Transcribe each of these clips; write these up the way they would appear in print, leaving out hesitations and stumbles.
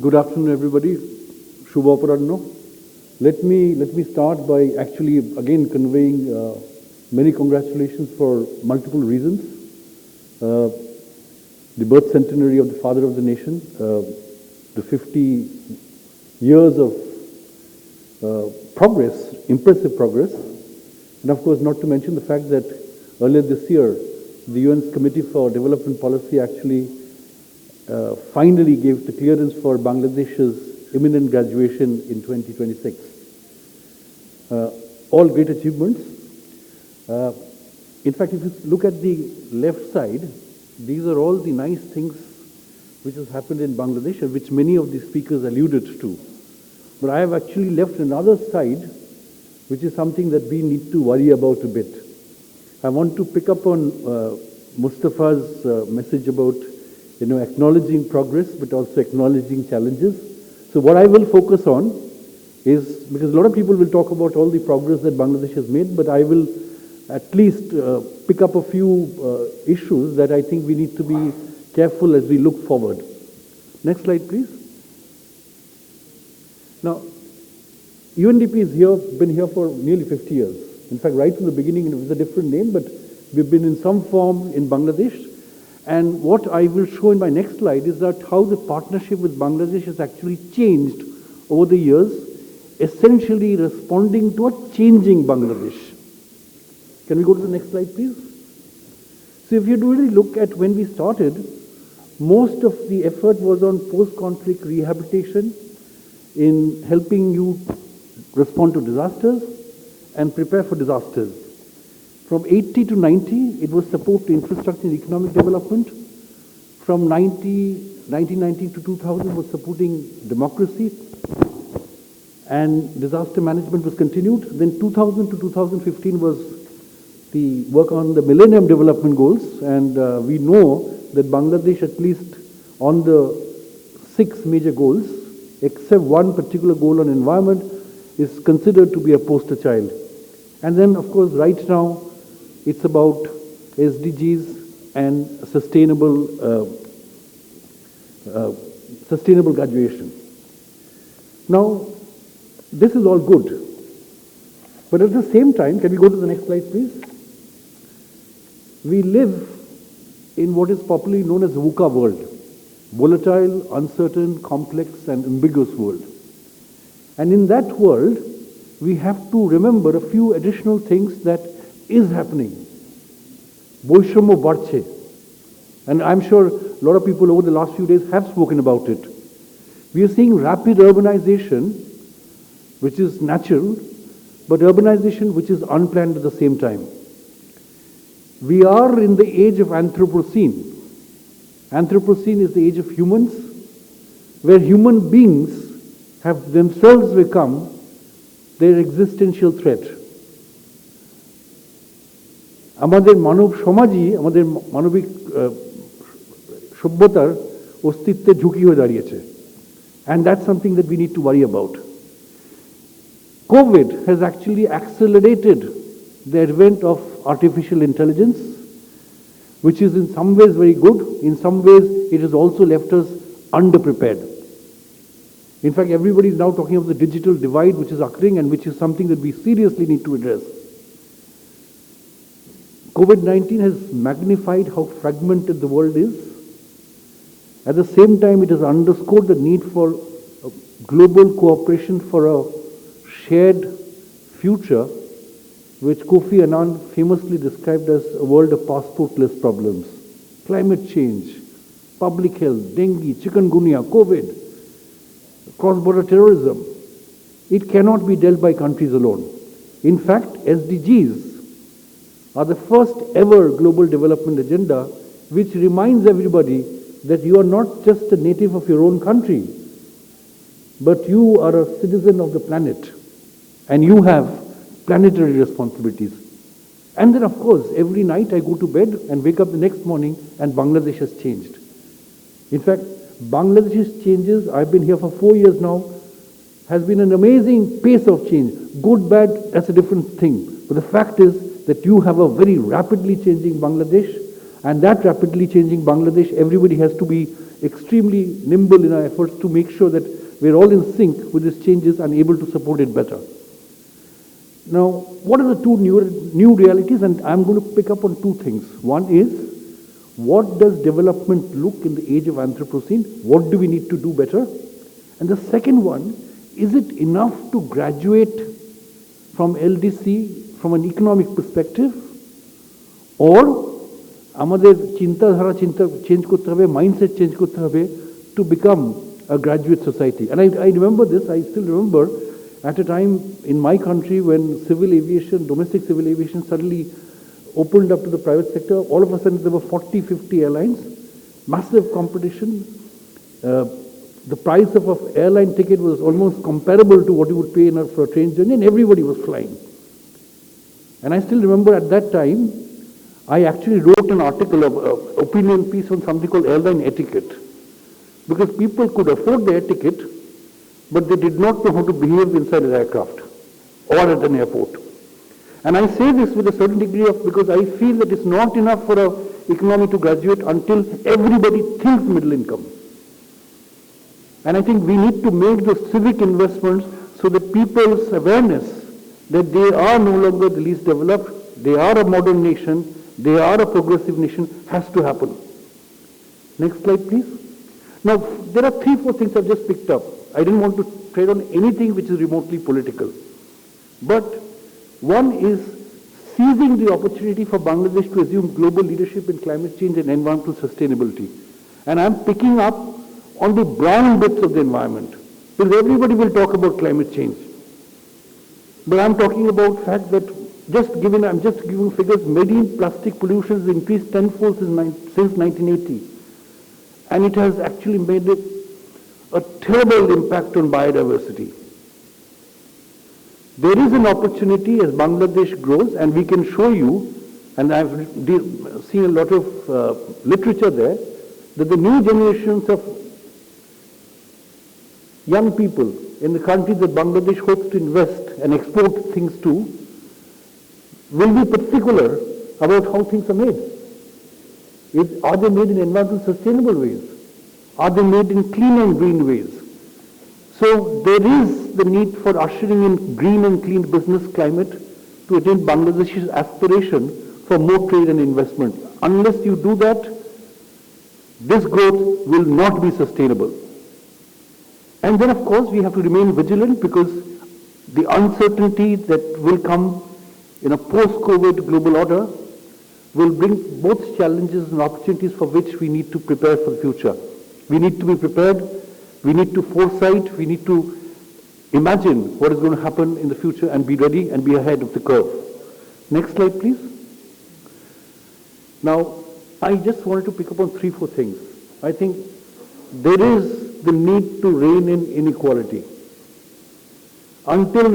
Good afternoon, everybody. Shubha Aparanno. Let me start by actually again conveying many congratulations for multiple reasons. The birth centenary of the father of the nation, the 50 years of progress, impressive progress, and of course not to mention the fact that earlier this year the UN's Committee for Development Policy actually finally gave the clearance for Bangladesh's imminent graduation in 2026. All great achievements. In fact, if you look at the left side, these are all the nice things which has happened in Bangladesh, which many of the speakers alluded to. But I have actually left another side, which is something that we need to worry about a bit. I want to pick up on Mustafa's message about acknowledging progress, but also acknowledging challenges. So what I will focus on is, because a lot of people will talk about all the progress that Bangladesh has made, but I will at least pick up a few issues that I think we need to be careful as we look forward. Next slide, please. Now, UNDP is been here for nearly 50 years. In fact, right from the beginning, it was a different name, but we've been in some form in Bangladesh. And what I will show in my next slide is that how the partnership with Bangladesh has actually changed over the years, essentially responding to a changing Bangladesh. Can we go to the next slide, please? So if you really look at when we started, most of the effort was on post-conflict rehabilitation, in helping you respond to disasters and prepare for disasters. From 80 to 90, it was support to infrastructure and economic development. From 1990 to 2000 was supporting democracy, and disaster management was continued. Then 2000 to 2015 was the work on the Millennium Development Goals, and we know that Bangladesh, at least on the 6 major goals, except one particular goal on environment, is considered to be a poster child. And then, of course, right now, it's about SDGs and sustainable graduation. Now, this is all good. But at the same time, can we go to the next slide, please? We live in what is popularly known as the VUCA world. Volatile, uncertain, complex, and ambiguous world. And in that world, we have to remember a few additional things that is happening. Boishramyo barche. And I'm sure a lot of people over the last few days have spoken about it. We are seeing rapid urbanization, which is natural, but urbanization which is unplanned at the same time. We are in the age of Anthropocene. Anthropocene is the age of humans, where human beings have themselves become their existential threat. আমাদের মানব সমাজই আমাদের মানবিক সভ্যতার অস্তিত্বের ঝুঁকি হয়ে দাঁড়িয়েছে, and that's something that we need to worry about. COVID has actually accelerated the advent of artificial intelligence, which is in some ways very good. In some ways, it has also left us underprepared. In fact, everybody is now talking of the digital divide which is occurring, and which is something that we seriously need to address. COVID-19 has magnified how fragmented the world is. At the same time, it has underscored the need for global cooperation for a shared future, which Kofi Annan famously described as a world of passportless problems. Climate change, public health, dengue, chikungunya, COVID, cross-border terrorism. It cannot be dealt by countries alone. In fact, SDGs are the first ever global development agenda which reminds everybody that you are not just a native of your own country, but you are a citizen of the planet, and you have planetary responsibilities. And then, of course, every night I go to bed and wake up the next morning and Bangladesh has changed. In fact, Bangladesh's changes, I've been here for 4 years now, has been an amazing pace of change. Good, bad, that's a different thing. But the fact is that you have a very rapidly changing Bangladesh. And that rapidly changing Bangladesh, everybody has to be extremely nimble in our efforts to make sure that we're all in sync with these changes and able to support it better. Now, what are the two new realities? And I'm going to pick up on two things. One is, what does development look in the age of Anthropocene? What do we need to do better? And the second one, is it enough to graduate from LDC from an economic perspective? Or আমাদের চিন্তাধারা change করতে হবে, mindset change করতে হবে to become a graduate society. And I remember this, I still remember at a time in my country when civil aviation, domestic civil aviation suddenly opened up to the private sector. All of a sudden there were 40, 50 airlines, massive competition. The price of an airline ticket was almost comparable to what you would pay for a train journey, and everybody was flying. And I still remember at that time, I actually wrote an article, opinion piece on something called airline etiquette. Because people could afford the air ticket, but they did not know how to behave inside an aircraft or at an airport. And I say this with a certain degree of, because I feel that it's not enough for an economy to graduate until everybody thinks middle income. And I think we need to make those civic investments so that people's awareness that they are no longer the least developed, they are a modern nation, they are a progressive nation, has to happen. Next slide, please. Now, there are 3-4 things I've just picked up. I didn't want to trade on anything which is remotely political. But one is seizing the opportunity for Bangladesh to assume global leadership in climate change and environmental sustainability. And I'm picking up on the brown bits of the environment. Because everybody will talk about climate change. But I'm talking about the fact that I'm just giving figures, marine plastic pollution has increased tenfold since 1980. And it has actually made a terrible impact on biodiversity. There is an opportunity as Bangladesh grows, and we can show you, and I've seen a lot of literature there, that the new generations of young people in the countries that Bangladesh hopes to invest and export things to will be particular about how things are made. Are they made in environmentally sustainable ways? Are they made in clean and green ways? So there is the need for ushering in green and clean business climate to attain Bangladesh's aspiration for more trade and investment. Unless you do that, this growth will not be sustainable. And then of course we have to remain vigilant, because the uncertainty that will come in a post-COVID global order will bring both challenges and opportunities for which we need to prepare for the future. We need to be prepared, we need to foresight, we need to imagine what is going to happen in the future and be ready and be ahead of the curve. Next slide, please. Now, I just wanted to pick up on 3-4 things. I think there is the need to rein in inequality. Until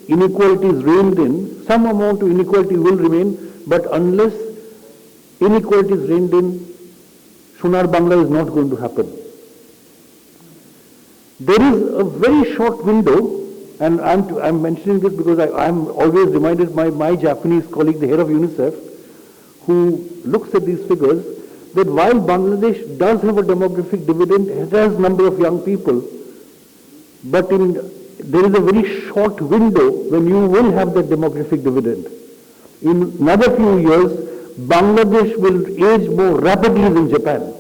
inequality is reined in, some amount of inequality will remain, but unless inequality is reined in, Sonar Bangla is not going to happen. There is a very short window, and I'm mentioning this because I'm always reminded by my Japanese colleague, the head of UNICEF, who looks at these figures, that while Bangladesh does have a demographic dividend, it has a number of young people, but there is a very short window when you will have that demographic dividend. In another few years, Bangladesh will age more rapidly than Japan.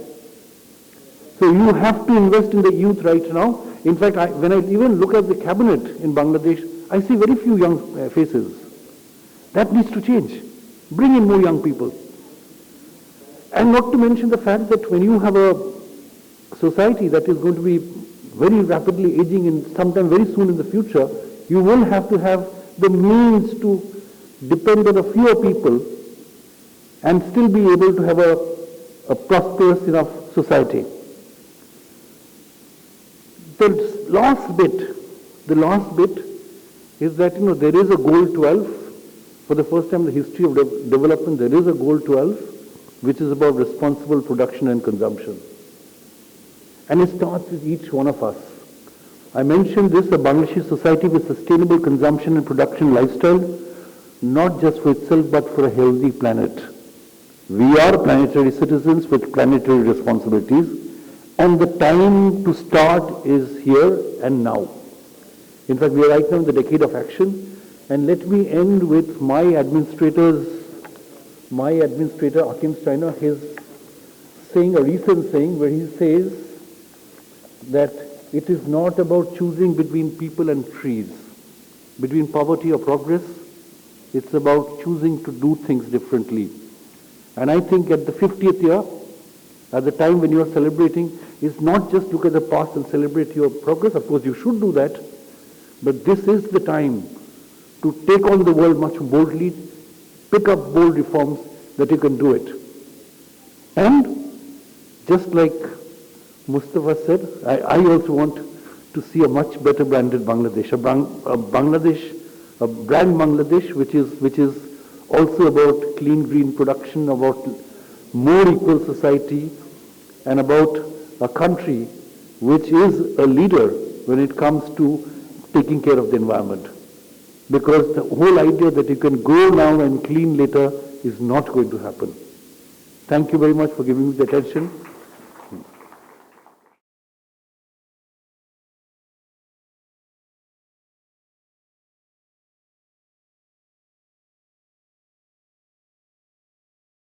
So you have to invest in the youth right now. In fact, when I even look at the cabinet in Bangladesh, I see very few young faces. That needs to change. Bring in more young people. And not to mention the fact that when you have a society that is going to be very rapidly aging and sometime very soon in the future, you will have to have the means to depend on a fewer people and still be able to have a prosperous enough society. The last bit is that, there is a goal 12. For the first time in the history of development, there is a goal 12, which is about responsible production and consumption. And it starts with each one of us. I mentioned this, a Bangladeshi society with sustainable consumption and production lifestyle, not just for itself, but for a healthy planet. We are planetary citizens with planetary responsibilities, and the time to start is here and now. In fact, we are right now in the decade of action, and let me end with my administrator, Akim Steiner, his saying, a recent saying, where he says that it is not about choosing between people and trees, between poverty or progress. It's about choosing to do things differently. And I think at the 50th year, at the time when you are celebrating, is not just look at the past and celebrate your progress. Of course, you should do that. But this is the time to take on the world much boldly, pick up bold reforms that you can do it. And just like Mustafa said, I also want to see a much better branded Bangladesh, a brand Bangladesh which is also about clean green production, about more equal society, and about a country which is a leader when it comes to taking care of the environment. Because the whole idea that you can grow now and clean later is not going to happen. Thank you very much for giving me the attention.